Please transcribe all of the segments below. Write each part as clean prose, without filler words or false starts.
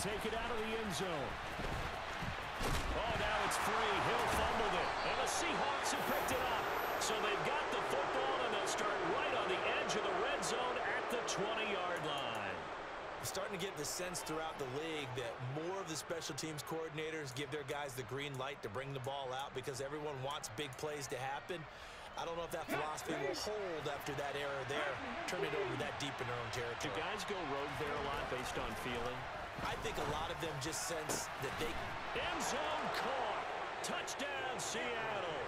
take it out of the end zone. Oh, now it's free. Hill fumbled it. And the Seahawks have picked it up. So they've got the football, and they'll start right on the edge of the red zone at the 20-yard line. I'm starting to get the sense throughout the league that more of the special teams coordinators give their guys the green light to bring the ball out because everyone wants big plays to happen. I don't know if that philosophy will hold after that error there. Turn it over that deep in their own territory. Do guys go rogue there a lot based on feeling? I think a lot of them just sense that they... End zone caught. Touchdown, Seattle.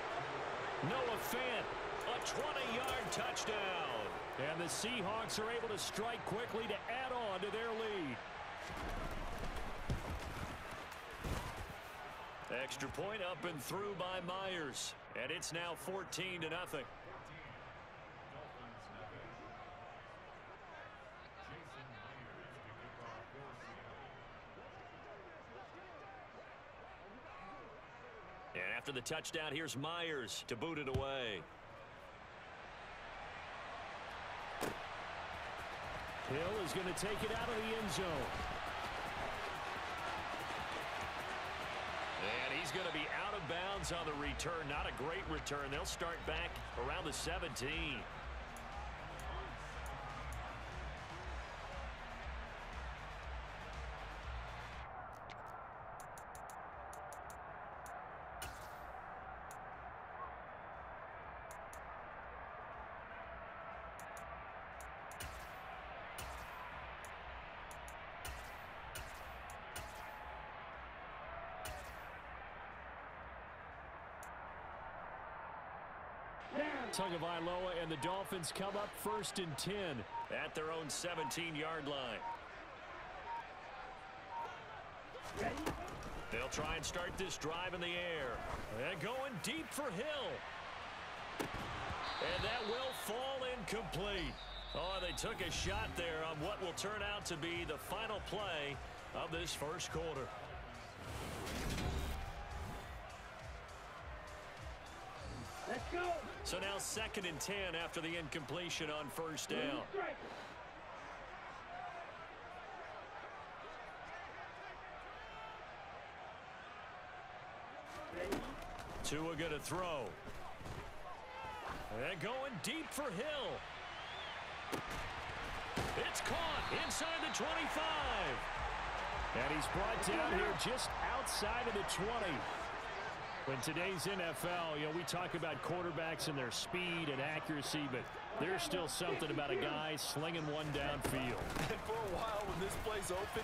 Noah Fant, a 20-yard touchdown. And the Seahawks are able to strike quickly to add on to their lead. Extra point up and through by Myers. And it's now 14-0. And after the touchdown, here's Myers to boot it away. Hill is going to take it out of the end zone. And he's going to be out of bounds on the return. Not a great return. They'll start back around the 17. Tagovailoa and the Dolphins come up 1st and 10 at their own 17-yard line. They'll try and start this drive in the air. And going deep for Hill. And that will fall incomplete. Oh, they took a shot there on what will turn out to be the final play of this first quarter. Let's go. So now 2nd and 10 after the incompletion on 1st down. Tua going to throw. And going deep for Hill. It's caught inside the 25. And he's brought down here just outside of the 20. In today's NFL, you know, we talk about quarterbacks and their speed and accuracy, but there's still something about a guy slinging one downfield. And for a while when this play's open,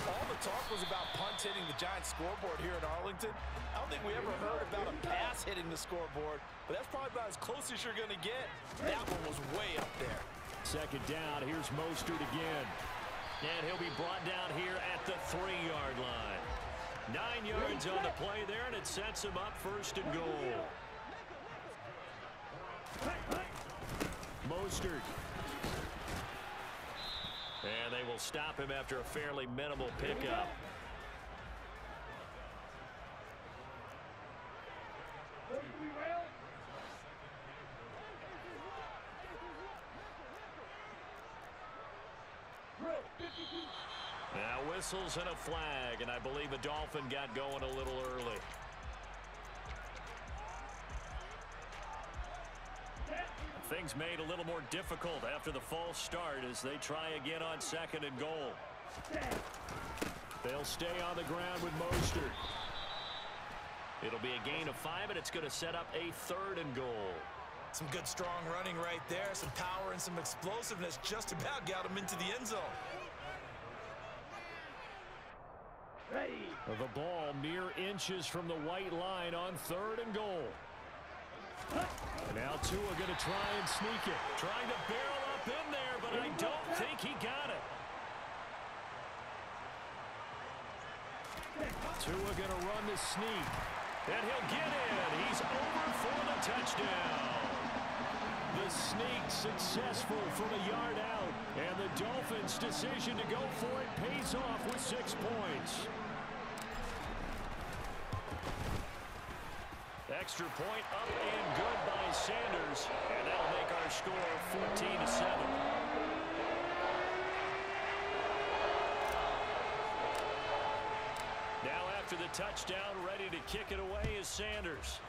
all the talk was about punts hitting the Giants scoreboard here at Arlington. I don't think we ever heard about a pass hitting the scoreboard, but that's probably about as close as you're going to get. That one was way up there. 2nd down, here's Mostert again. And he'll be brought down here at the 3-yard line. 9 yards on the play there, and it sets him up 1st and goal. Mostert. And they will stop him after a fairly minimal pickup. Now whistles and a flag, and I believe a Dolphin got going a little early. Things made a little more difficult after the false start as they try again on 2nd and goal. They'll stay on the ground with Mostert. It'll be a gain of 5, and it's going to set up a 3rd and goal. Some good strong running right there, some power and some explosiveness just about got him into the end zone. The ball mere inches from the white line on 3rd and goal. Now Tua going to try and sneak it. Trying to barrel up in there, but I don't think he got it. Tua going to run the sneak. And he'll get in. He's over for the touchdown. The sneak successful from a yard out. And the Dolphins' decision to go for it pays off with 6 points. Extra point up and good by Sanders. And that'll make our score 14-7. after the touchdown, ready to kick it away is Sanders.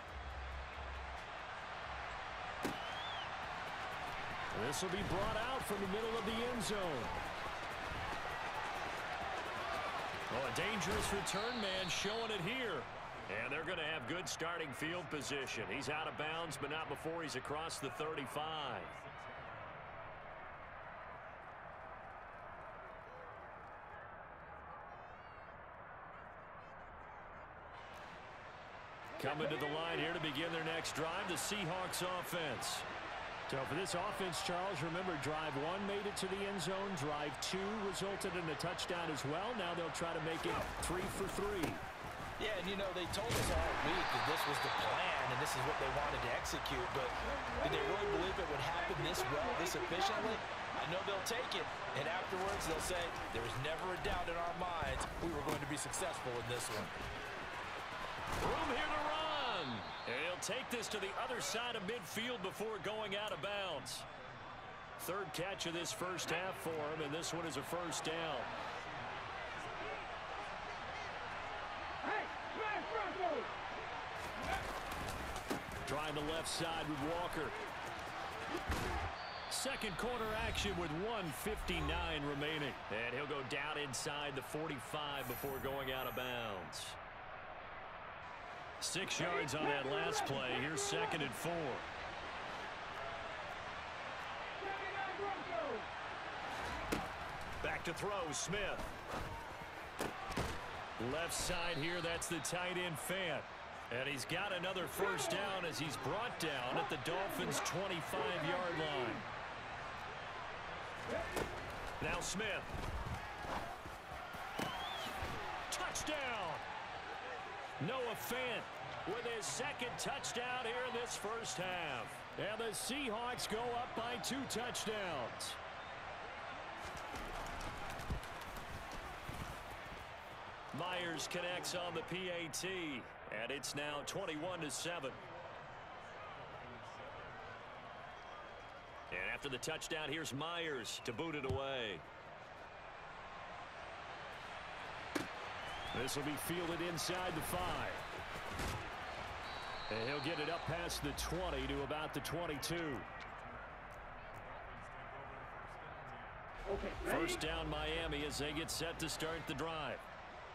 This will be brought out from the middle of the end zone. Oh, a dangerous return man showing it here. And they're going to have good starting field position. He's out of bounds, but not before he's across the 35. Coming to the line here to begin their next drive, the Seahawks offense. So for this offense, Charles, remember, drive 1 made it to the end zone. Drive 2 resulted in a touchdown as well. Now they'll try to make it 3 for 3. Yeah, and you know, they told us all week that this was the plan and this is what they wanted to execute, but did they really believe it would happen this well, this efficiently? I know they'll take it, and afterwards they'll say, there was never a doubt in our minds we were going to be successful in this one. Room here to run. And he'll take this to the other side of midfield before going out of bounds. Third catch of this first half for him, and this one is a first down. Trying the left side with Walker. Second quarter action with 1:59 remaining. And he'll go down inside the 45 before going out of bounds. 6 yards on that last play. Here's 2nd and 4. Back to throw, Smith. Left side here, that's the tight end Fant. And he's got another first down as he's brought down at the Dolphins' 25-yard line. Now Smith. Touchdown! Noah Fant with his 2nd touchdown here in this first half. And the Seahawks go up by 2 touchdowns. Myers connects on the PAT, and it's now 21-7. And after the touchdown, here's Myers to boot it away. This will be fielded inside the 5. And he'll get it up past the 20 to about the 22. First down Miami as they get set to start the drive.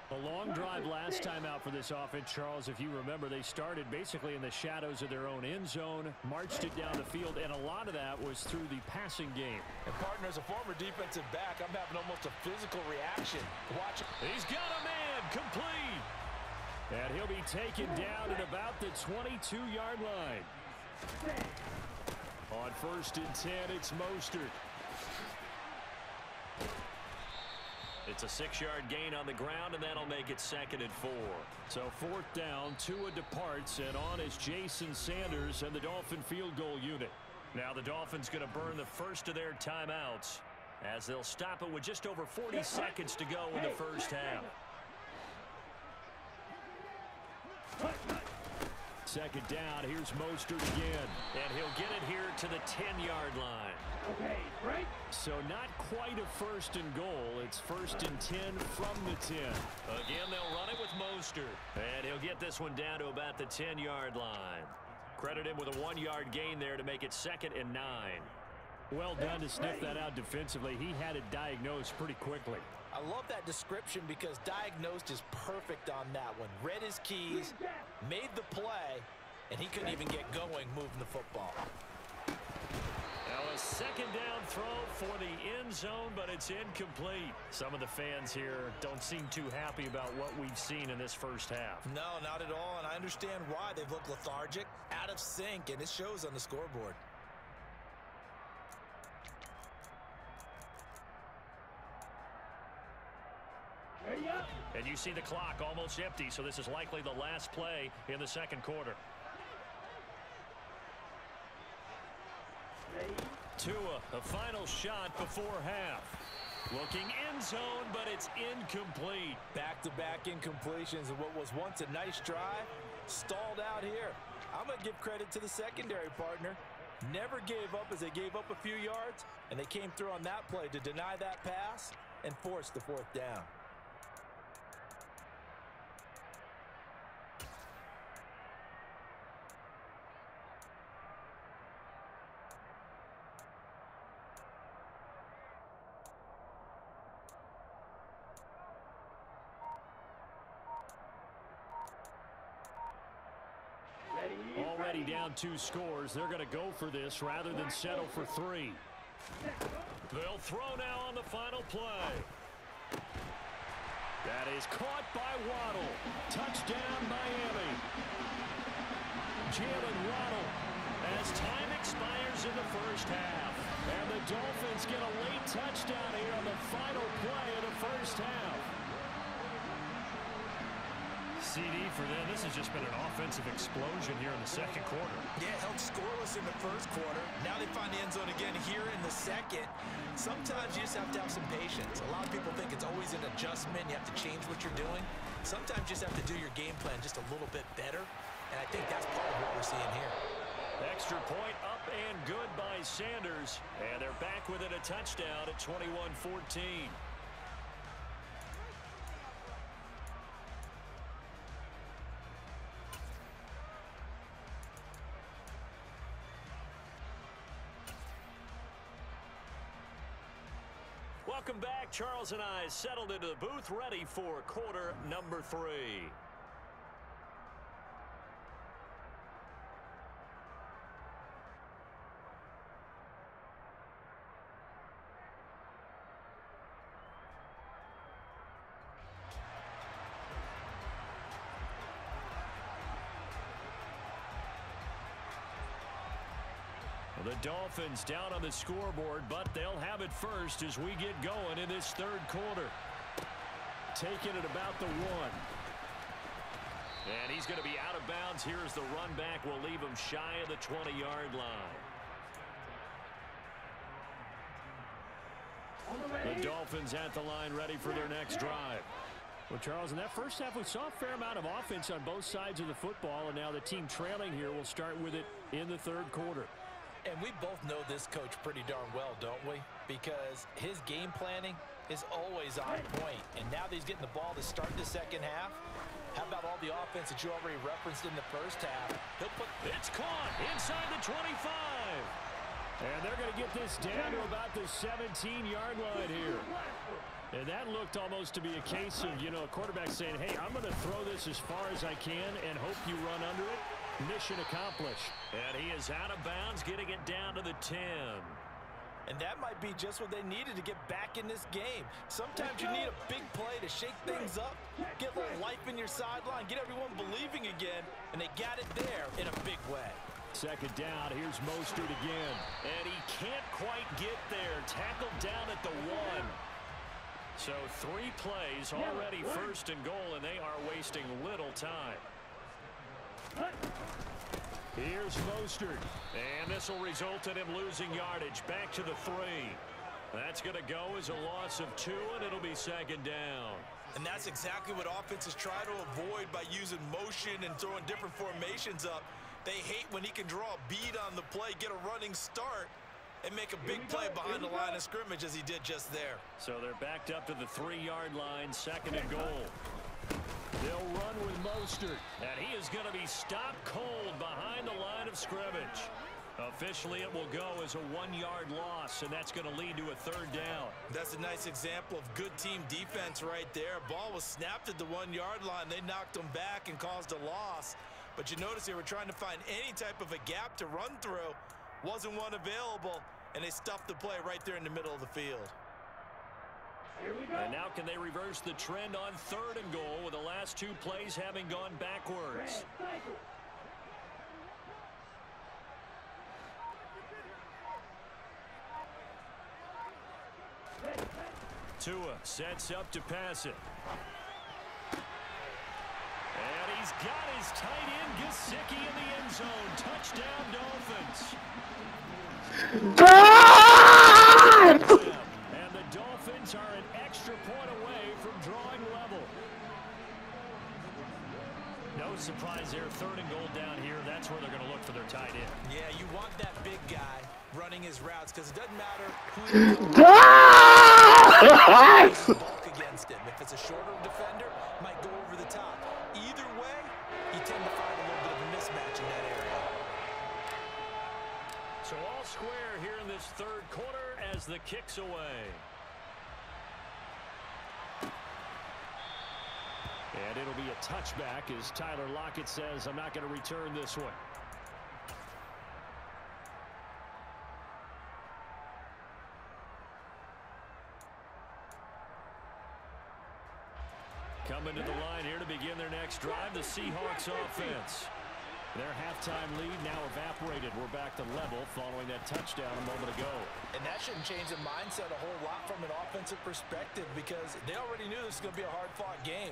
A long drive last time out for this offense, Charles. If you remember, they started basically in the shadows of their own end zone, marched it down the field, and a lot of that was through the passing game. And partner, as a former defensive back, I'm having almost a physical reaction. Watch it. He's got a man, complete. And he'll be taken down at about the 22-yard line. On 1st and 10, it's Mostert. It's a 6-yard gain on the ground, and that'll make it 2nd and 4. So 4th down, Tua departs, and on is Jason Sanders and the Dolphin field goal unit. Now the Dolphins going to burn the first of their timeouts as they'll stop it with just over 40 seconds to go in the first half. 2nd down, here's Mostert again, and he'll get it here to the 10-yard line. Okay, break. So not quite a 1st and goal. It's 1st and 10 from the 10. Again, they'll run it with Mostert. And he'll get this one down to about the 10-yard line. Credit him with a 1-yard gain there to make it 2nd and 9. Well done to sniff that out defensively. He had it diagnosed pretty quickly. I love that description because diagnosed is perfect on that one. Read his keys, made the play, and he couldn't even get going moving the football. Now a 2nd down throw for the end zone, but it's incomplete. Some of the fans here don't seem too happy about what we've seen in this first half. No, not at all, and I understand why. They've looked lethargic, out of sync, and it shows on the scoreboard. And you see the clock almost empty, so this is likely the last play in the 2nd quarter. Tua, a final shot before half. Looking end zone, but it's incomplete. Back-to-back incompletions, and what was once a nice drive stalled out here. I'm going to give credit to the secondary partner. Never gave up as they gave up a few yards, and they came through on that play to deny that pass and force the 4th down. already down 2 scores. They're going to go for this rather than settle for 3. They'll throw now on the final play. That is caught by Waddle. Touchdown, Miami. Jalen Waddle as time expires in the first half. And the Dolphins get a late touchdown here on the final play of the first half. CD for them. This has just been an offensive explosion here in the second quarter. Yeah, held scoreless in the first quarter. Now they find the end zone again here in the second. Sometimes you just have to have some patience. A lot of people think it's always an adjustment. You have to change what you're doing. Sometimes you just have to do your game plan just a little bit better. And I think that's part of what we're seeing here. Extra point up and good by Sanders. And they're back within a touchdown at 21-14. Welcome back. Charles and I settled into the booth, ready for quarter number 3. The Dolphins down on the scoreboard, but they'll have it first as we get going in this third quarter. Taking it about the 1. And he's going to be out of bounds. Here's the run back. We'll leave him shy of the 20-yard line. The Dolphins at the line, ready for their next drive. Well, Charles, in that first half, we saw a fair amount of offense on both sides of the football, and now the team trailing here will start with it in the third quarter. And we both know this coach pretty darn well, don't we? Because his game planning is always on point. And now that he's getting the ball to start the second half, how about all the offense that you already referenced in the first half? He'll put it's caught inside the 25. And they're going to get this down to about the 17-yard line here. And that looked almost to be a case of, you know, a quarterback saying, hey, I'm going to throw this as far as I can and hope you run under it. Mission accomplished. And he is out of bounds, getting it down to the 10. And that might be just what they needed to get back in this game. Sometimes you need a big play to shake things up, get a little life in your sideline, get everyone believing again, and they got it there in a big way. Second down, here's Mostert again. And he can't quite get there. Tackled down at the 1. So 3 plays already first and goal, and they are wasting little time. Here's Mostert, and this will result in him losing yardage. Back to the 3. That's going to go as a loss of 2, and it'll be second down. And that's exactly what offenses try to avoid by using motion and throwing different formations up. They hate when he can draw a bead on the play, get a running start, and make a big play behind the line of scrimmage as he did just there. So they're backed up to the 3-yard line, second and goal. They'll run with Mostert, and he is going to be stopped cold behind the line of scrimmage. Officially, it will go as a 1-yard loss, and that's going to lead to a third down. That's a nice example of good team defense right there. Ball was snapped at the 1-yard line. They knocked him back and caused a loss. But you notice they were trying to find any type of a gap to run through. Wasn't one available, and they stuffed the play right there in the middle of the field. And now can they reverse the trend on third and goal with the last 2 plays having gone backwards? Tua sets up to pass it. And he's got his tight end Gesicki in the end zone. Touchdown, Dolphins. And the Dolphins are an extra point away from drawing level. No surprise there. Third and goal down here. That's where they're going to look for their tight end. Yeah, you want that big guy running his routes because it doesn't matter who bulk against him. If it's a shorter defender, might go over the top. Either way, you tend to find a little bit of a mismatch in that area. So all square here in this third quarter as the kick's away. And it'll be a touchback as Tyler Lockett says, I'm not going to return this one. Coming to the line here to begin their next drive, the Seahawks offense. Their halftime lead now evaporated. We're back to level following that touchdown a moment ago. And that shouldn't change the mindset a whole lot from an offensive perspective because they already knew this was going to be a hard-fought game.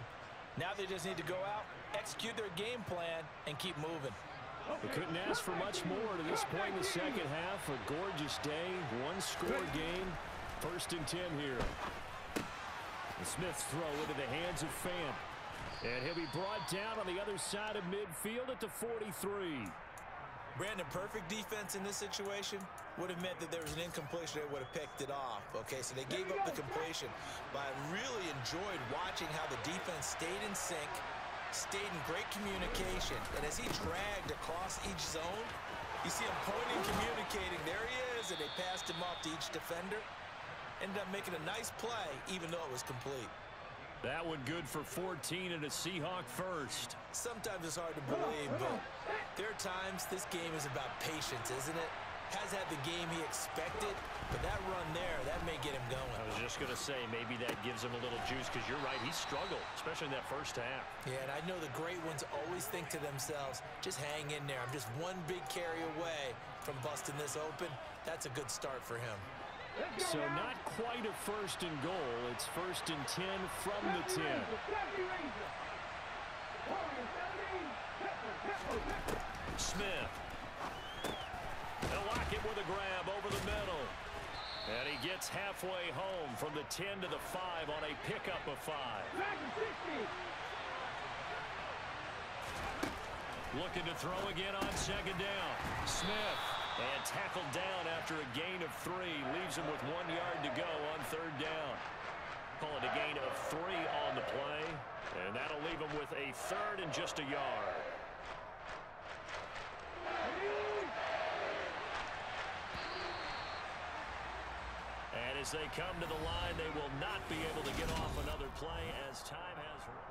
Now they just need to go out, execute their game plan, and keep moving. We couldn't ask for much more to this point in the second half. A gorgeous day, one-score game. 1st and 10 here. The Smiths throw into the hands of Fant. And he'll be brought down on the other side of midfield at the 43. Brandon, perfect defense in this situation would have meant that there was an incompletion. They would have picked it off. Okay, so they gave up the completion. But I really enjoyed watching how the defense stayed in sync, stayed in great communication. And as he dragged across each zone, you see him pointing, communicating. There he is, and they passed him off to each defender. Ended up making a nice play, even though it was complete. That one good for 14 and a Seahawk first. Sometimes it's hard to believe, but there are times this game is about patience, isn't it? Has had the game he expected, but that run there, that may get him going. I was just going to say, maybe that gives him a little juice because you're right, he struggled, especially in that first half. Yeah, and I know the great ones always think to themselves, just hang in there. I'm just one big carry away from busting this open. That's a good start for him. So not quite a 1st and goal. It's 1st and 10 from the 10. Smith. They'll lock it with a grab over the middle. And he gets halfway home from the 10 to the 5 on a pickup of 5. Looking to throw again on 2nd down. Smith. And tackled down after a gain of 3. Leaves him with 1 yard to go on 3rd down. Call it a gain of 3 on the play. And that'll leave him with a 3rd and just a yard. And as they come to the line, they will not be able to get off another play as time has run.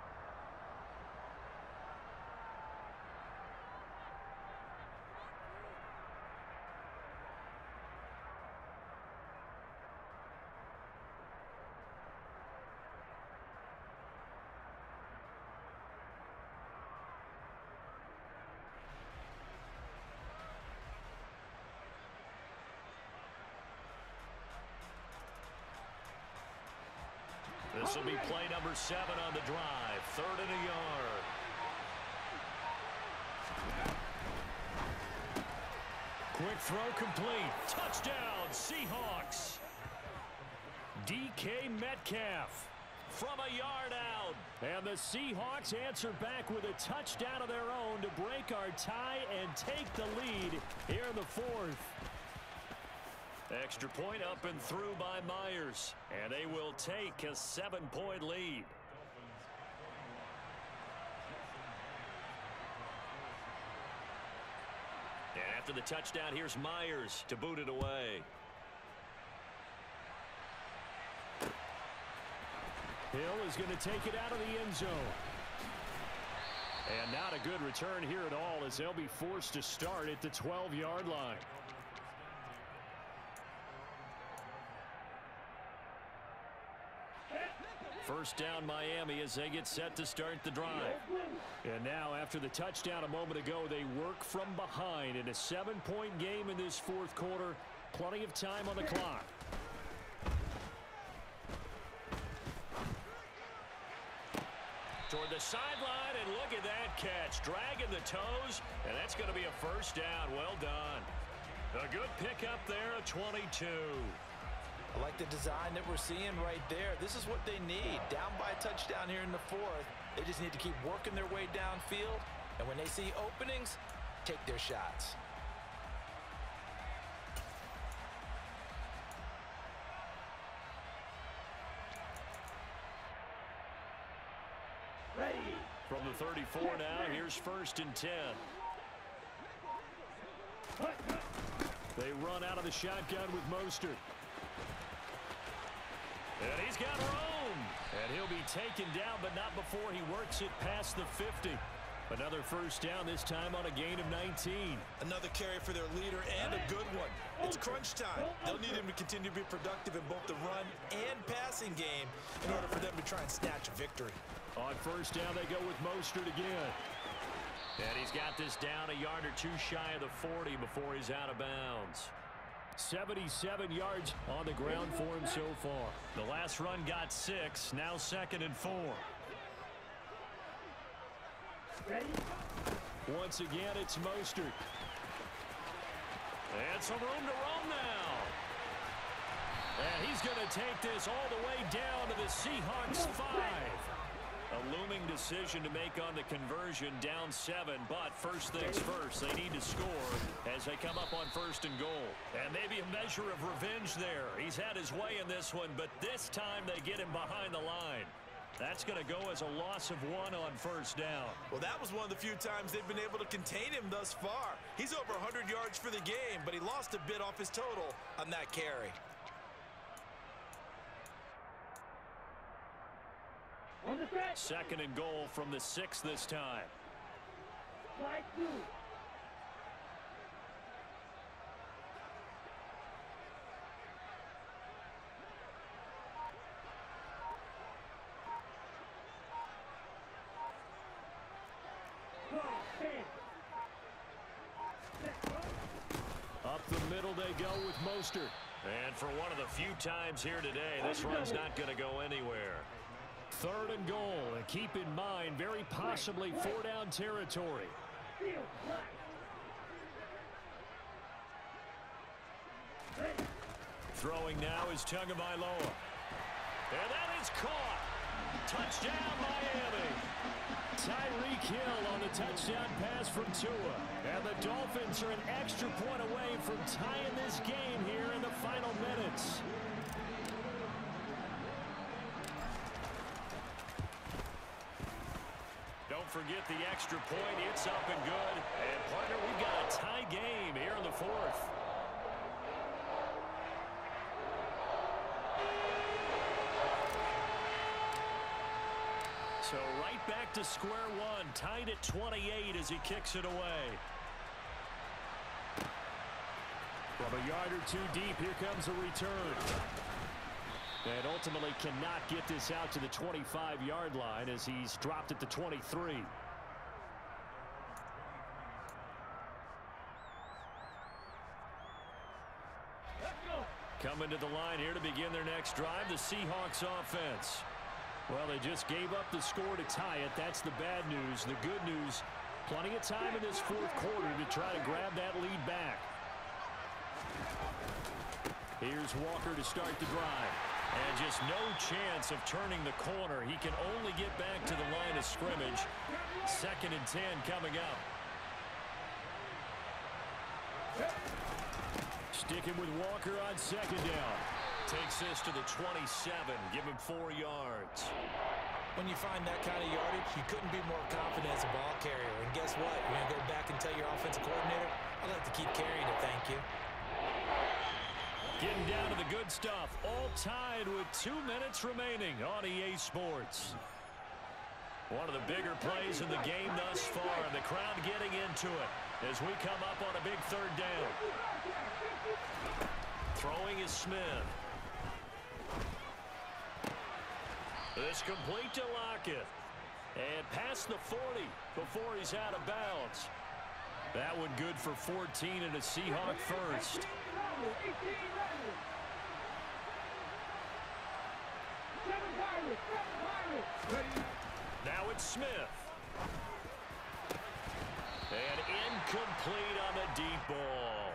This will be play number 7 on the drive. 3rd and a yard. Quick throw complete. Touchdown, Seahawks. DK Metcalf from a yard out. And the Seahawks answer back with a touchdown of their own to break our tie and take the lead here in the 4th. Extra point up and through by Myers. And they will take a 7-point lead. And after the touchdown, here's Myers to boot it away. Hill is going to take it out of the end zone. And not a good return here at all as they'll be forced to start at the 12-yard line. First down Miami as they get set to start the drive. And now after the touchdown a moment ago, they work from behind in a 7-point game in this 4th quarter. Plenty of time on the clock. Toward the sideline, and look at that catch. Dragging the toes, and that's going to be a first down. Well done. A good pickup there, a 22. I like the design that we're seeing right there. This is what they need. Down by a touchdown here in the 4th. They just need to keep working their way downfield. And when they see openings, take their shots. Ready. From the 34 now, here's 1st and 10. They run out of the shotgun with Mostert. And he's got room. And he'll be taken down, but not before he works it past the 50. Another first down, this time on a gain of 19. Another carry for their leader and a good one. It's crunch time. They'll need him to continue to be productive in both the run and passing game in order for them to try and snatch a victory. On first down, they go with Mostert again. And he's got this down a yard or two shy of the 40 before he's out of bounds. 77 yards on the ground for him so far. The last run got 6, now 2nd and 4. Ready? Once again, it's Mostert. And some room to roam now. And he's going to take this all the way down to the Seahawks 5. A looming decision to make on the conversion, down 7. But first things first, they need to score as they come up on 1st and goal. And maybe a measure of revenge there. He's had his way in this one, but this time they get him behind the line. That's going to go as a loss of 1 on first down. Well, that was one of the few times they've been able to contain him thus far. He's over 100 yards for the game, but he lost a bit off his total on that carry. On the stretch. 2nd and goal from the 6 this time. Slide 2. Up the middle they go with Mostert. And for one of the few times here today, this run's not going to go anywhere. 3rd and goal, and keep in mind, very possibly 4-down territory. Throwing now is Tagovailoa. And that is caught. Touchdown, Miami. Tyreek Hill on the touchdown pass from Tua. And the Dolphins are an extra point away from tying this game here in the final minutes. Don't forget the extra point. It's up and good. And, partner, we've got a tie game here in the 4th. So right back to square one, tied at 28 as he kicks it away. From a yard or two deep, here comes a return. And ultimately cannot get this out to the 25-yard line as he's dropped at the 23. Coming to the line here to begin their next drive, the Seahawks offense. Well, they just gave up the score to tie it. That's the bad news. The good news, plenty of time in this 4th quarter to try to grab that lead back. Here's Walker to start the drive. And just no chance of turning the corner. He can only get back to the line of scrimmage. 2nd and 10 coming up. Sticking with Walker on 2nd down. Takes this to the 27. Give him 4 yards. When you find that kind of yardage, you couldn't be more confident as a ball carrier. And guess what? You're going to go back and tell your offensive coordinator, I'd like to keep carrying it, thank you. Getting down to the good stuff. All tied with 2 minutes remaining on EA Sports. One of the bigger plays in the game thus far. The crowd getting into it as we come up on a big 3rd down. Throwing is Smith. This complete to Lockett. And past the 40 before he's out of bounds. That one good for 14 and a Seahawk first. Now it's Smith. And incomplete on the deep ball.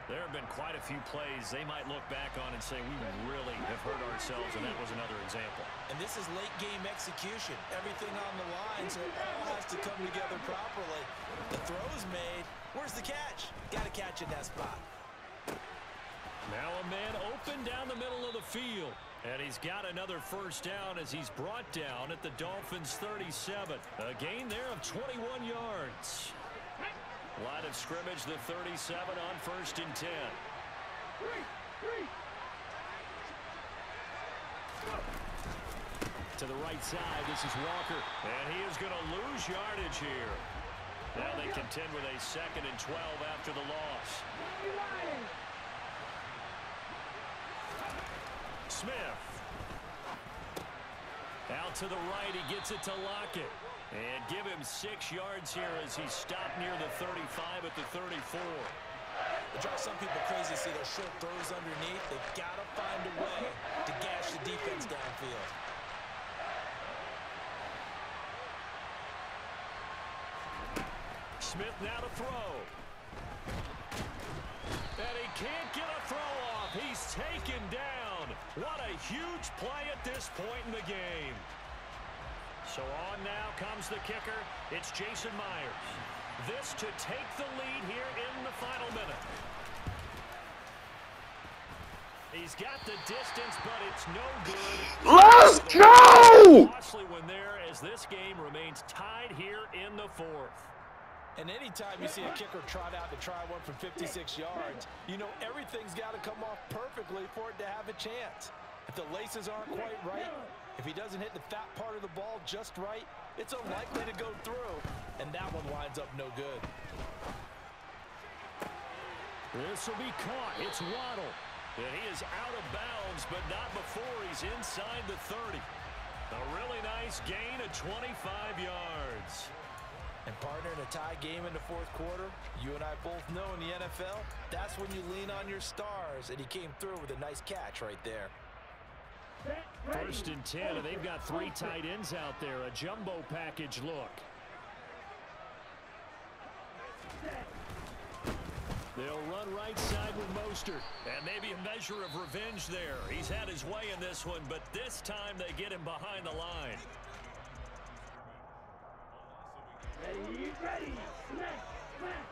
There have been quite a few plays they might look back on and say, we really have hurt ourselves, and that was another example. And this is late-game execution. Everything on the line, so it all has to come together properly. The throw's made. Where's the catch? Got to catch in that spot. Now a man open down the middle of the field. And he's got another first down as he's brought down at the Dolphins' 37. A gain there of 21 yards. Line of scrimmage, the 37 on 1st and 10. To the right side, this is Walker. And he is going to lose yardage here. Now they contend with a 2nd and 12 after the loss. Smith. Out to the right, he gets it to Lockett. And give him 6 yards here as he's stopped near the 35 at the 34. It drives some people crazy to see those short throws underneath. They've got to find a way to gash the defense downfield. Smith now to throw. And he can't get a throw off. He's taken down. What a huge play at this point in the game. So on now comes the kicker. It's Jason Myers. This to take the lead here in the final minute. He's got the distance, but it's no good. Let's go! Costly one there as this game remains tied here in the 4th. And anytime you see a kicker trot out to try one from 56 yards, you know everything's got to come off perfectly for it to have a chance. If the laces aren't quite right, if he doesn't hit the fat part of the ball just right, it's unlikely to go through, and that one winds up no good. This will be caught. It's Waddle. And he is out of bounds, but not before he's inside the 30. A really nice gain of 25 yards. And partner, in a tie game in the 4th quarter, you and I both know in the NFL, that's when you lean on your stars, and he came through with a nice catch right there. 1st and 10, and they've got 3 tight ends out there. A jumbo package look. They'll run right side with Mostert. And maybe a measure of revenge there. He's had his way in this one, but this time they get him behind the line. Ready, ready. Smash, smash.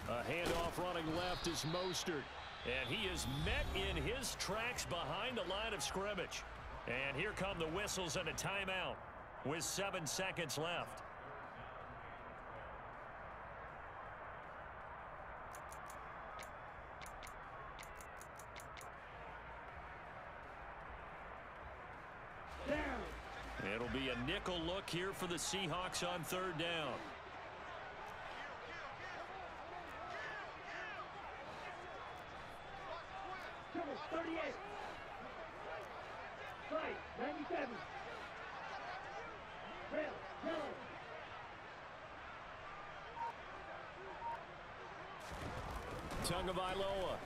A handoff running left is Mostert. And he is met in his tracks behind the line of scrimmage. And here come the whistles and a timeout with 7 seconds left. It'll be a nickel look here for the Seahawks on 3rd down. Trouble, 38. Right, 97. Rail, yellow. Tagovailoa.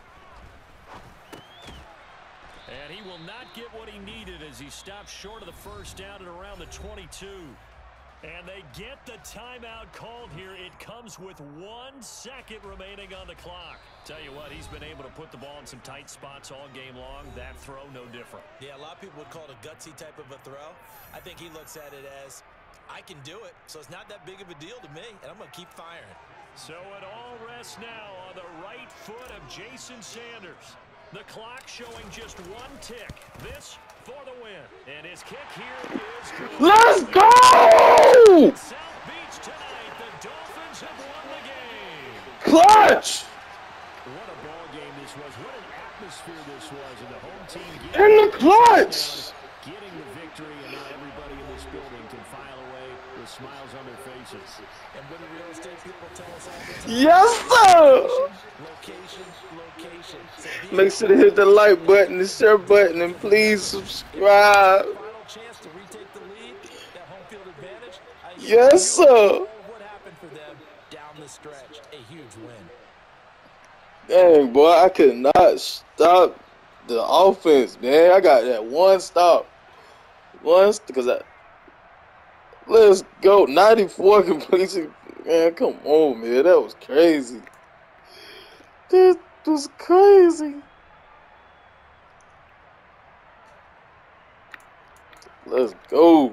And he will not get what he needed as he stops short of the 1st down at around the 22. And they get the timeout called here. It comes with 1 second remaining on the clock. Tell you what, he's been able to put the ball in some tight spots all game long. That throw, no different. Yeah, a lot of people would call it a gutsy type of a throw. I think he looks at it as, I can do it, so it's not that big of a deal to me, and I'm going to keep firing. So it all rests now on the right foot of Jason Sanders. The clock showing just 1 tick. This for the win. And his kick here is good. Let's go! South Beach tonight, the Dolphins have won the game. Clutch! What a ball game this was. What an atmosphere this was. And the home team In the clutch! getting the victory, and now everybody in this building can file away with smiles on their faces. And what do real estate people tell us all the time? Yes, sir! Location, location. So Make sure to hit the like button, the share button, and please subscribe. final chance to retake the lead, that home field advantage. Yes, sir. What happened for them down the stretch? A huge win. Dang, boy, I could not stop the offense, man. I got that one stop. Once, because let's go. 94 completion. Man, come on, man. That was crazy. That was crazy. Let's go.